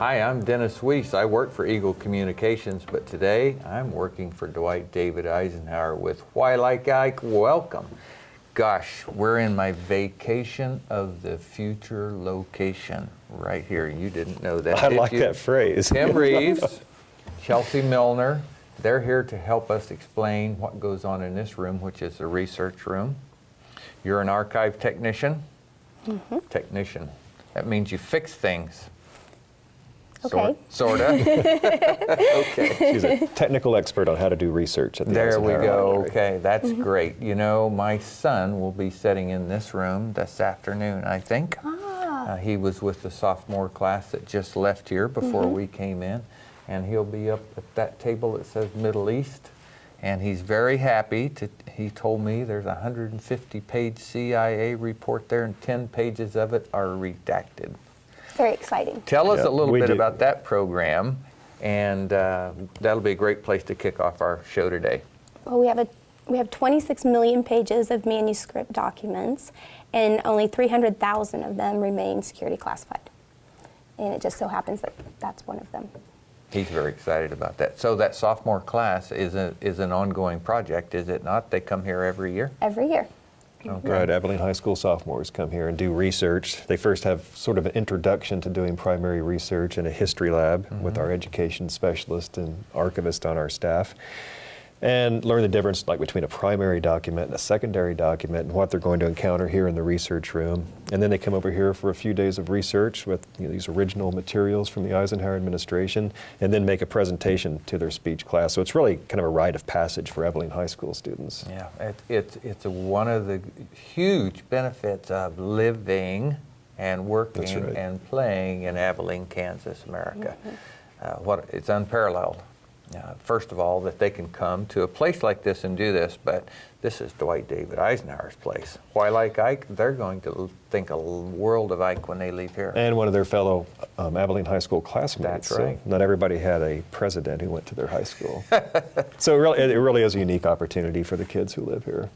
Hi, I'm Dennis Weiss. I work for Eagle Communications, but today I'm working for Dwight David Eisenhower with Like Ike. Welcome. Gosh, we're in my vacation of the future location right here. You didn't know that, I did like you? that phrase. Tim Reeves, Chelsea Milner, they're here to help us explain what goes on in this room, which is the research room. You're an archive technician? Mm-hmm. Technician. That means you fix things. Okay. Sorta. Okay. She's a technical expert on how to do research at the There we Eisenhower go. Library. Okay, that's great. You know, my son will be sitting in this room this afternoon, I think. He was with the sophomore class that just left here before we came in, and he'll be up at that table that says Middle East, and he's very happy. He told me there's a 150-page CIA report there, and 10 pages of it are redacted. Very exciting. Tell us Yeah, a little we bit do. about that program, and that'll be a great place to kick off our show today. Well, we have 26 million pages of manuscript documents, and only 300,000 of them remain security classified. And it just so happens that that's one of them. He's very excited about that. So that sophomore class is an ongoing project, is it not? They come here every year? Every year. Okay. Right, Abilene High School sophomores come here and do research. They first have sort of an introduction to doing primary research in a history lab with our education specialist and archivist on our staff, and learn the difference between a primary document and a secondary document and what they're going to encounter here in the research room. And then they come over here for a few days of research with these original materials from the Eisenhower administration, and then make a presentation to their speech class. So it's really kind of a rite of passage for Abilene High School students. Yeah, it's one of the huge benefits of living and working That's right. and playing in Abilene, Kansas, America. It's unparalleled. First of all, that they can come to a place like this and do this, but this is Dwight David Eisenhower's place. Why Like Ike? They're going to think a world of Ike when they leave here. And one of their fellow Abilene High School classmates. That's right. So not everybody had a president who went to their high school. So it really is a unique opportunity for the kids who live here.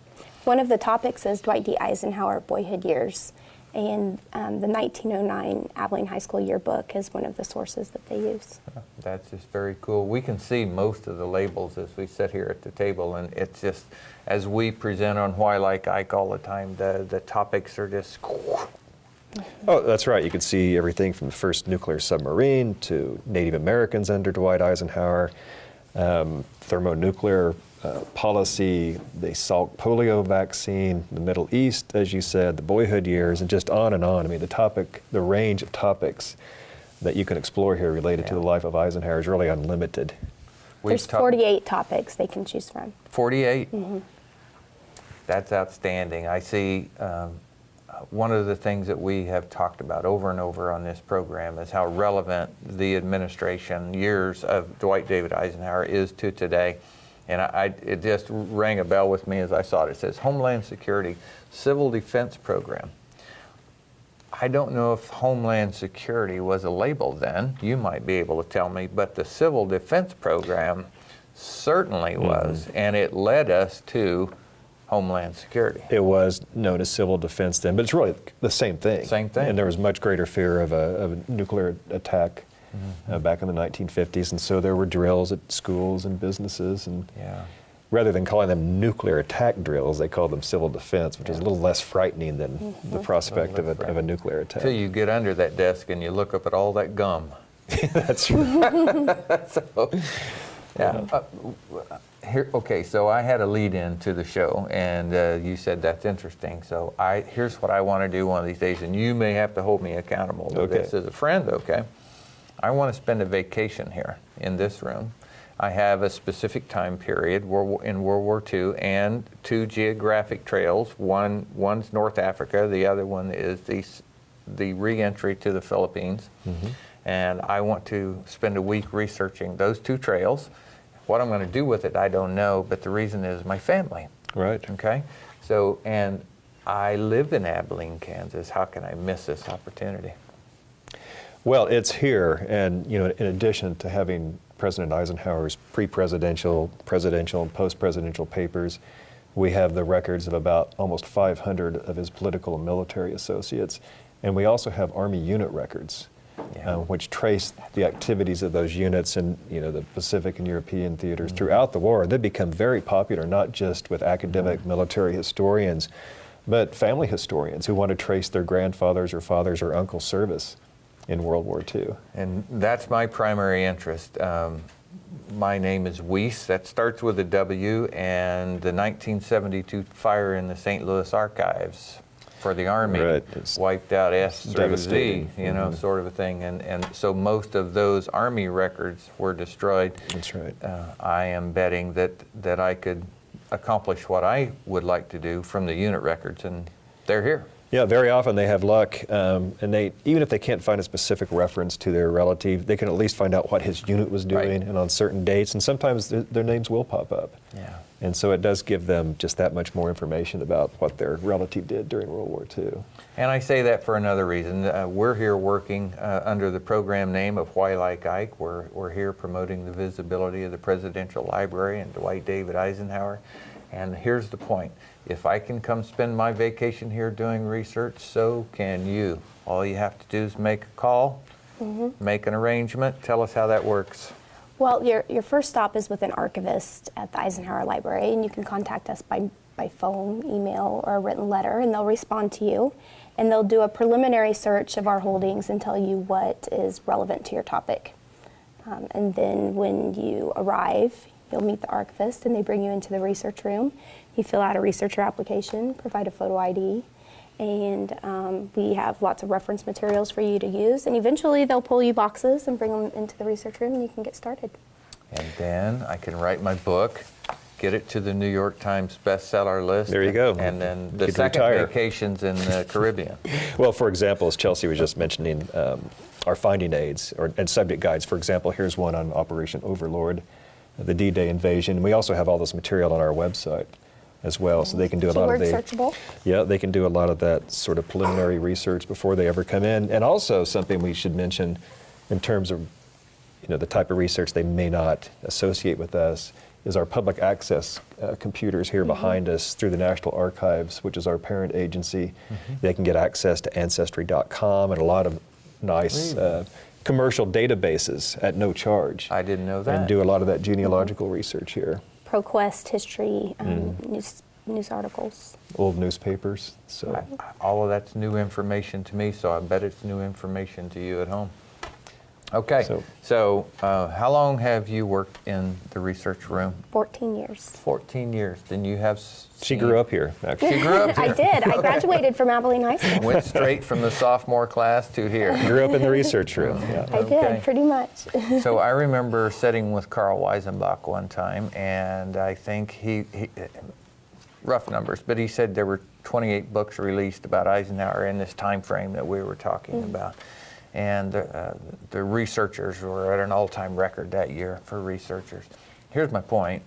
One of the topics is Dwight D. Eisenhower boyhood years, and the 1909 Abilene High School yearbook is one of the sources that they use. That's just very cool. We can see most of the labels as we sit here at the table, and it's just, as we present on Why Like Ike all the time, the topics are just... Oh, that's right. You can see everything from the first nuclear submarine to Native Americans under Dwight Eisenhower, thermonuclear policy, the Salk polio vaccine, the Middle East, as you said, the boyhood years, and just on and on. I mean, the range of topics that you can explore here related to the life of Eisenhower is really unlimited. There's 48 topics they can choose from. 48? That's outstanding. I see one of the things that we have talked about over and over on this program is how relevant the administration years of Dwight David Eisenhower is to today. And it just rang a bell with me as I saw it. It says Homeland Security Civil Defense Program. I don't know if Homeland Security was a label then. You might be able to tell me, but the Civil Defense Program certainly was, and it led us to Homeland Security. It was known as civil defense then, but it's really the same thing. Same thing. And there was much greater fear of a nuclear attack back in the 1950s, and so there were drills at schools and businesses, and rather than calling them nuclear attack drills, they called them civil defense, which is a little less frightening than the prospect of a nuclear attack. Until you get under that desk and you look up at all that gum. That's right. So, okay, so I had a lead in to the show, and you said that's interesting. So here's what I want to do one of these days, and you may have to hold me accountable to this as a friend, okay? I want to spend a vacation here in this room. I have a specific time period in World War II and 2 geographic trails. One's North Africa, the other one is the re-entry to the Philippines. And I want to spend a week researching those 2 trails. What I'm going to do with it, I don't know, but the reason is my family. Right. Okay? So, and I live in Abilene, Kansas. How can I miss this opportunity? Well, it's here, and in addition to having President Eisenhower's pre-presidential, presidential, and post-presidential papers, we have the records of about almost 500 of his political and military associates, and we also have Army unit records. Yeah. which trace the activities of those units in the Pacific and European theaters throughout the war. They become very popular, not just with academic military historians, but family historians who want to trace their grandfather's or father's or uncle's service in World War II. And that's my primary interest. My name is Weiss. That starts with a W, and the 1972 fire in the St. Louis archives for the Army wiped out S through Z, sort of a thing. And so most of those Army records were destroyed. That's right. I am betting that I could accomplish what I would like to do from the unit records, and they're here. Yeah, very often they have luck, and they, even if they can't find a specific reference to their relative, they can at least find out what his unit was doing and on certain dates, and sometimes their names will pop up. Yeah. And so it does give them just that much more information about what their relative did during World War II. And I say that for another reason. We're here working under the program name of Like Ike. We're here promoting the visibility of the Presidential Library and Dwight David Eisenhower. And here's the point. If I can come spend my vacation here doing research, so can you. All you have to do is make a call, make an arrangement, tell us how that works. Well, your first stop is with an archivist at the Eisenhower Library, and you can contact us by phone, email, or a written letter, and they'll respond to you. And they'll do a preliminary search of our holdings and tell you what is relevant to your topic. And then when you arrive, you'll meet the archivist, and they bring you into the research room. You fill out a researcher application, provide a photo ID, and we have lots of reference materials for you to use. And eventually they'll pull you boxes and bring them into the research room, and you can get started. And then I can write my book, get it to the New York Times bestseller list. There you go. And then the Get to second retire. vacation's in the Caribbean. Well, for example, as Chelsea was just mentioning, our finding aids and subject guides. For example, here's one on Operation Overlord, the D-Day invasion. We also have all this material on our website as well, so they can do a lot of the Keyword searchable. Yeah, they can do a lot of that sort of preliminary research before they ever come in. And also something we should mention in terms of the type of research they may not associate with us is our public access computers here behind us through the National Archives, which is our parent agency. They can get access to Ancestry.com and a lot of nice commercial databases at no charge. I didn't know that. And do a lot of that genealogical research here. ProQuest history, news articles. Old newspapers. So All of that's new information to me, so I bet it's new information to you at home. Okay, so how long have you worked in the research room? 14 years. 14 years. Then you have she grew up here, actually. She grew up here. I did. I graduated from Abilene High School. Went straight from the sophomore class to here. Grew up in the research room. Yeah. I did, pretty much. So I remember sitting with Carl Weisenbach one time, and I think he rough numbers, but he said there were 28 books released about Eisenhower in this time frame that we were talking about. And the researchers were at an all-time record that year for researchers. Here's my point.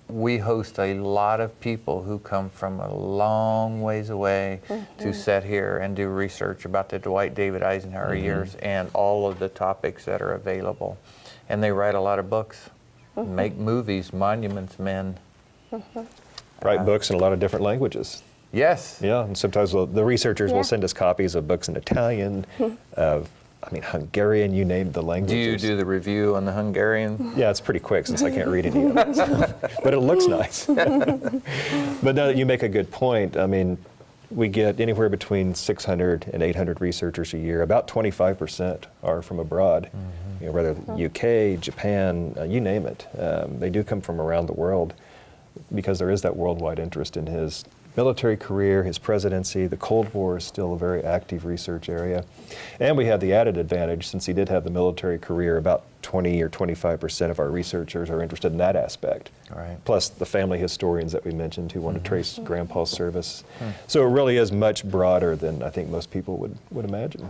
We host a lot of people who come from a long ways away to sit here and do research about the Dwight David Eisenhower years and all of the topics that are available. And they write a lot of books, make movies, Monuments Men. Write books in a lot of different languages. Yes. Yeah, and sometimes the researchers will send us copies of books in Italian, Hungarian, you name the languages. Do you do the review on the Hungarian? Yeah, it's pretty quick since I can't read any of it. But it looks nice. But no, you make a good point. I mean, we get anywhere between 600 and 800 researchers a year. About 25% are from abroad, whether UK, Japan, you name it. They do come from around the world because there is that worldwide interest in his military career, his presidency. The Cold War is still a very active research area. And we have the added advantage, since he did have the military career, about 20 or 25% of our researchers are interested in that aspect. Right. Plus the family historians that we mentioned who want to trace Grandpa's service. So it really is much broader than I think most people would imagine.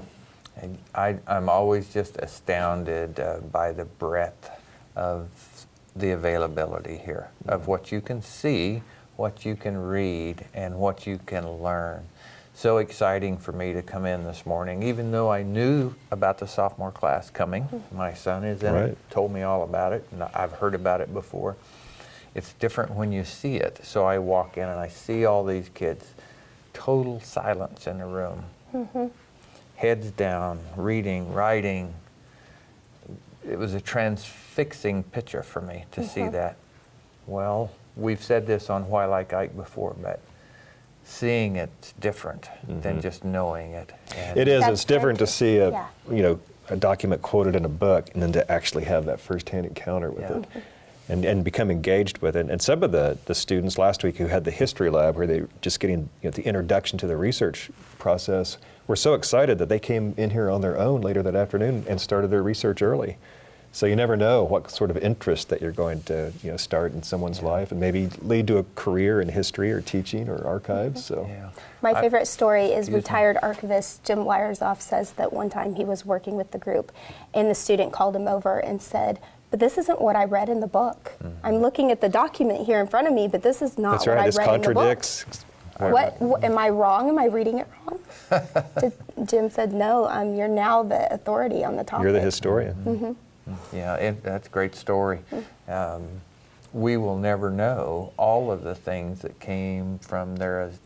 And I'm always just astounded by the breadth of the availability here, of what you can see, what you can read, and what you can learn. So exciting for me to come in this morning, even though I knew about the sophomore class coming. My son is in it, told me all about it, and I've heard about it before. It's different when you see it. So I walk in and I see all these kids, total silence in the room. heads down, reading, writing. It was a transfixing picture for me to see that. Well, we've said this on Why Like Ike before, but seeing it's different than just knowing it. And It is. That's It's different to see a, yeah. A document quoted in a book, and then to actually have that firsthand encounter with it, and become engaged with it. And some of the students last week who had the history lab, where they were just getting the introduction to the research process, were so excited that they came in here on their own later that afternoon and started their research early. So you never know what sort of interest that you're going to start in someone's life, and maybe lead to a career in history or teaching or archives. So. yeah. My favorite story is Excuse me. retired archivist Jim Wyershoff says that one time he was working with the group, and the student called him over and said, "But this isn't what I read in the book. I'm looking at the document here in front of me, but this is not That's what right. I This read in the book. contradicts. What am I wrong? Am I reading it wrong?" Jim said, "No, you're now the authority on the topic." You're the historian. Yeah, that's a great story. We will never know all of the things that came from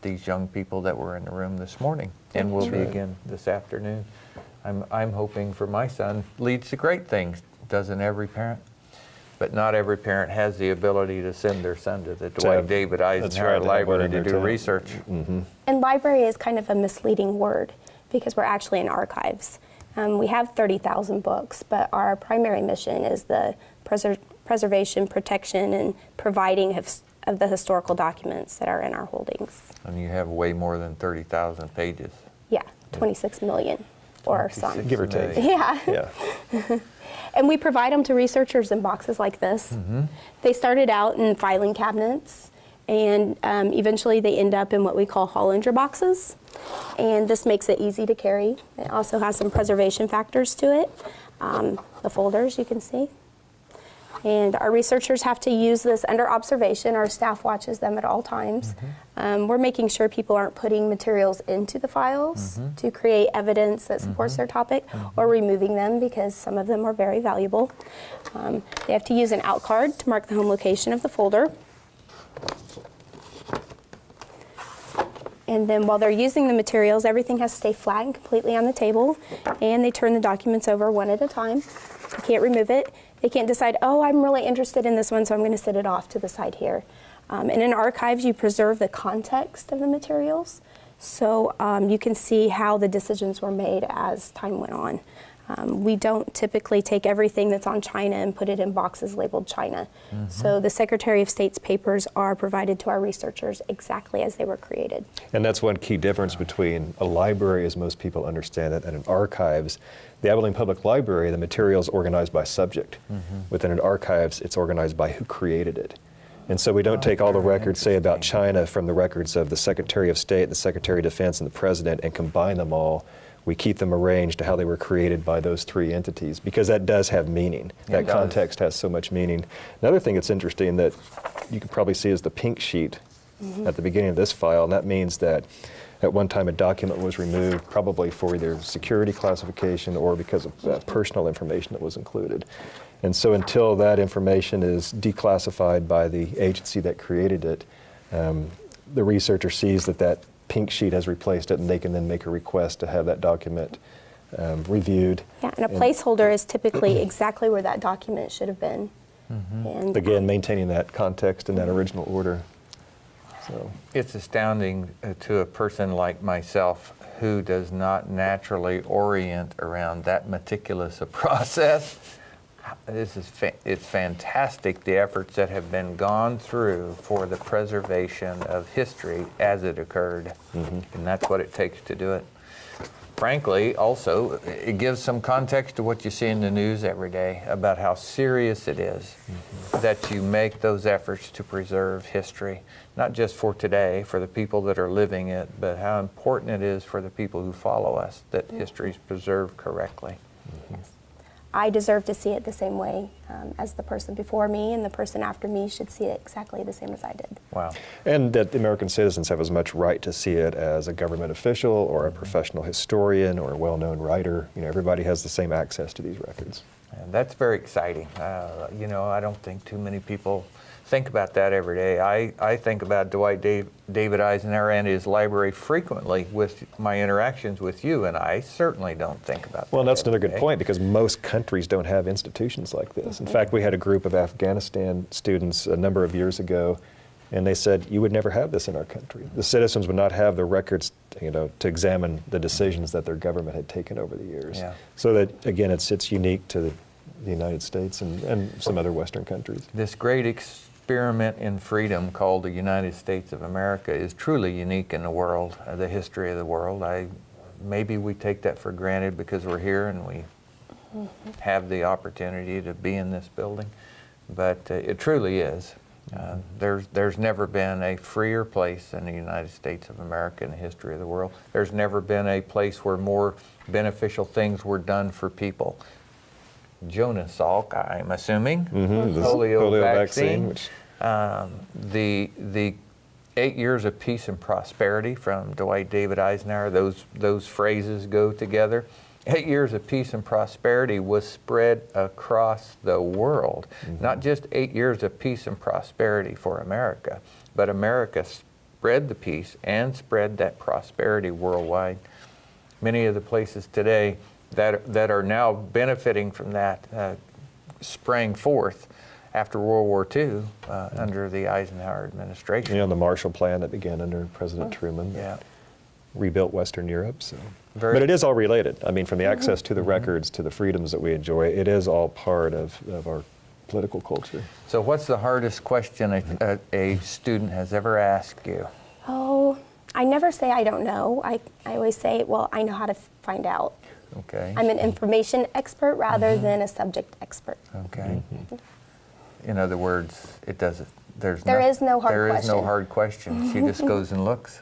these young people that were in the room this morning, and will be again this afternoon. I'm hoping for my son leads to great things. Doesn't every parent? But not every parent has the ability to send their son to the Dwight David Eisenhower Library to do research. And library is kind of a misleading word because we're actually in archives. We have 30,000 books, but our primary mission is the preservation, protection, and providing of the historical documents that are in our holdings. And you have way more than 30,000 pages. Yeah, 26 million or some. Give or take. Yeah. Yeah. And we provide them to researchers in boxes like this. They started out in filing cabinets, and eventually they end up in what we call Hollinger boxes. And this makes it easy to carry. It also has some preservation factors to it. The folders you can see. And our researchers have to use this under observation. Our staff watches them at all times. We're making sure people aren't putting materials into the files to create evidence that supports their topic, or removing them because some of them are very valuable. They have to use an out card to mark the home location of the folder. And then while they're using the materials, everything has to stay flat and completely on the table, and they turn the documents over one at a time. They can't remove it. They can't decide, oh, I'm really interested in this one, so I'm going to set it off to the side here. And in archives, you preserve the context of the materials, so you can see how the decisions were made as time went on. We don't typically take everything that's on China and put it in boxes labeled China. So the Secretary of State's papers are provided to our researchers exactly as they were created. And that's one key difference between a library, as most people understand it, and an archives. The Abilene Public Library, the material is organized by subject. Within an archives, it's organized by who created it. And so we don't take all the records, say, about China from the records of the Secretary of State, the Secretary of Defense, and the President, and combine them all. We keep them arranged to how they were created by those three entities, because that does have meaning. That context has so much meaning. Another thing that's interesting that you can probably see is the pink sheet at the beginning of this file, and that means that at one time a document was removed, probably for either security classification or because of personal information that was included. And so until that information is declassified by the agency that created it, the researcher sees that pink sheet has replaced it, and they can then make a request to have that document reviewed. Yeah, and a placeholder is typically exactly where that document should have been. And Again, maintaining that context and that original order. So It's astounding to a person like myself who does not naturally orient around that meticulous a process. It's fantastic, the efforts that have been gone through for the preservation of history as it occurred, and that's what it takes to do it. Frankly, also, it gives some context to what you see in the news every day about how serious it is that you make those efforts to preserve history, not just for today, for the people that are living it, but how important it is for the people who follow us that history is preserved correctly. Yes. I deserve to see it the same way as the person before me, and the person after me should see it exactly the same as I did. Wow. And that the American citizens have as much right to see it as a government official or a professional historian or a well-known writer. Everybody has the same access to these records. And that's very exciting. I don't think too many people think about that every day. I think about Dwight David Eisenhower and his library frequently with my interactions with you, and I certainly don't think about that. Well, that's another good day. point, because most countries don't have institutions like this. In fact, we had a group of Afghanistan students a number of years ago, and they said, you would never have this in our country. The citizens would not have the records, to examine the decisions that their government had taken over the years. Yeah. So that, again, it's unique to the United States and some other Western countries. This great experiment in freedom called the United States of America is truly unique in the world, the history of the world. Maybe we take that for granted because we're here and we have the opportunity to be in this building, but it truly is. There's never been a freer place in the United States of America in the history of the world. There's never been a place where more beneficial things were done for people. Jonas Salk, I'm assuming, The polio vaccine. which, The 8 years of peace and prosperity from Dwight David Eisenhower, those phrases go together. 8 years of peace and prosperity was spread across the world. Not just 8 years of peace and prosperity for America, but America spread the peace and spread that prosperity worldwide. Many of the places today that are now benefiting from that sprang forth after World War II under the Eisenhower administration. the Marshall Plan that began under President Truman. Yeah. Rebuilt Western Europe. So. Very- But it is all related. I mean, from the access to the records to the freedoms that we enjoy, it is all part of our political culture. So what's the hardest question a student has ever asked you? Oh, I never say I don't know. I always say, well, I know how to find out. Okay. I'm an information expert rather than a subject expert. Okay. In other words, it doesn't. There is no hard There is no question. hard question. She just goes and looks.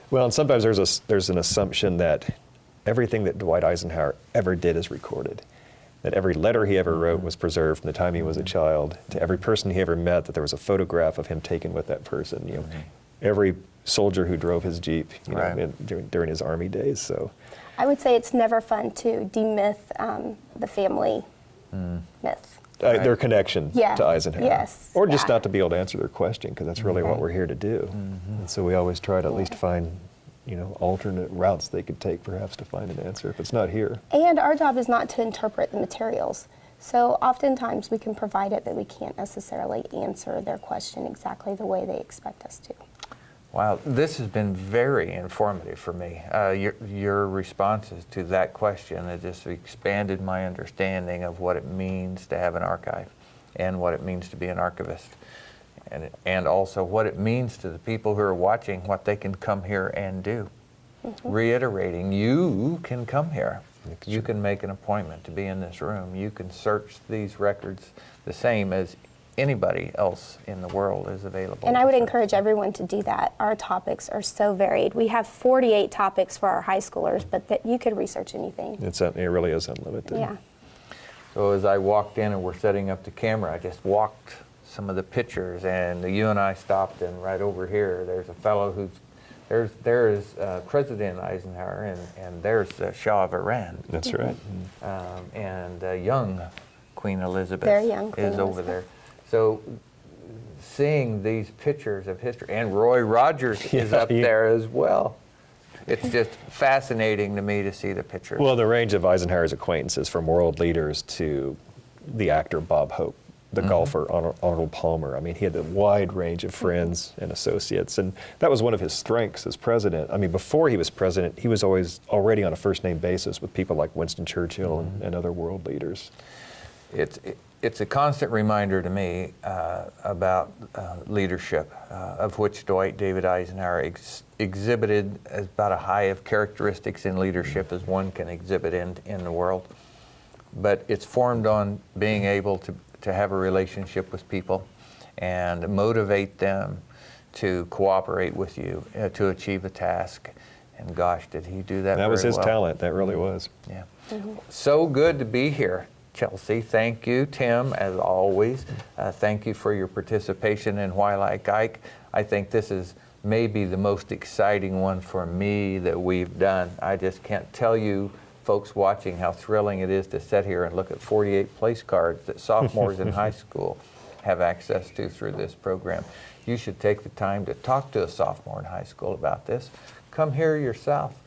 Well, and sometimes there's an assumption that everything that Dwight Eisenhower ever did is recorded. That every letter he ever wrote was preserved from the time he was a child to every person he ever met, that there was a photograph of him taken with that person. Every soldier who drove his Jeep during his Army days. So. I would say it's never fun to demyth the family myth. Their connection to Eisenhower. Yes. Or just not to be able to answer their question, because that's really what we're here to do. And so we always try to at least find, alternate routes they could take perhaps to find an answer if it's not here. And our job is not to interpret the materials. So oftentimes we can provide it, but we can't necessarily answer their question exactly the way they expect us to. Wow, this has been very informative for me. Your responses to that question have just expanded my understanding of what it means to have an archive and what it means to be an archivist. And also what it means to the people who are watching, what they can come here and do. Reiterating, you can come here. You can make an appointment to be in this room. You can search these records the same as anybody else in the world is available. And I would encourage everyone to do that. Our topics are so varied. We have 48 topics for our high schoolers, but that you could research anything. It really is unlimited. Yeah. So as I walked in and we're setting up the camera, I just walked some of the pictures, and you and I stopped, and right over here there's a fellow who's there is President Eisenhower, and there's the Shah of Iran. That's right. And young Queen Elizabeth Very young Queen is over Elizabeth. there. So seeing these pictures of history, and Roy Rogers is up there as well. It's just fascinating to me to see the pictures. Well, the range of Eisenhower's acquaintances, from world leaders to the actor Bob Hope, the golfer Arnold Palmer. I mean, he had a wide range of friends and associates, and that was one of his strengths as president. I mean, before he was president, he was always already on a first-name basis with people like Winston Churchill and other world leaders. It's a constant reminder to me about leadership, of which Dwight David Eisenhower exhibited about a high of characteristics in leadership as one can exhibit in the world. But it's formed on being able to have a relationship with people and motivate them to cooperate with you to achieve a task. And gosh, did he do that That was very his well. talent. That really was. Yeah. So good to be here, Chelsea. Thank you, Tim, as always. Thank you for your participation in Why Like Ike. I think this is maybe the most exciting one for me that we've done. I just can't tell you, folks watching, how thrilling it is to sit here and look at 48 place cards that sophomores in high school have access to through this program. You should take the time to talk to a sophomore in high school about this. Come here yourself.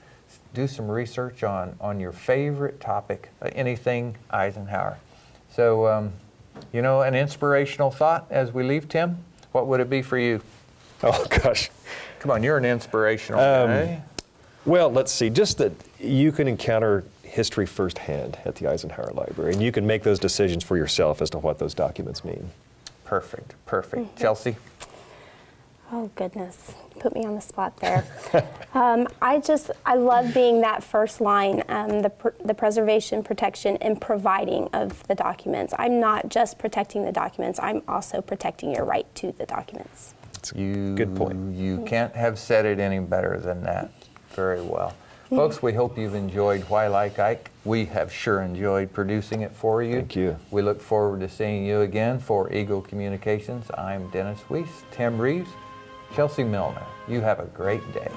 Do some research on your favorite topic, anything Eisenhower. So, you know, an inspirational thought as we leave, Tim? What would it be for you? Oh, gosh. Come on, you're an inspirational guy. Well, let's see. Just that you can encounter history firsthand at the Eisenhower Library, and you can make those decisions for yourself as to what those documents mean. Perfect, perfect. Chelsea? Oh, goodness. Put me on the spot there. I love being that first line, the preservation, protection, and providing of the documents. I'm not just protecting the documents, I'm also protecting your right to the documents. That's a good point. You can't have said it any better than that. Very well. Folks, we hope you've enjoyed Why Like Ike. We have sure enjoyed producing it for you. Thank you. We look forward to seeing you again. For Eagle Communications, I'm Dennis Weiss, Tim Reeves, Chelsea Milner. You have a great day.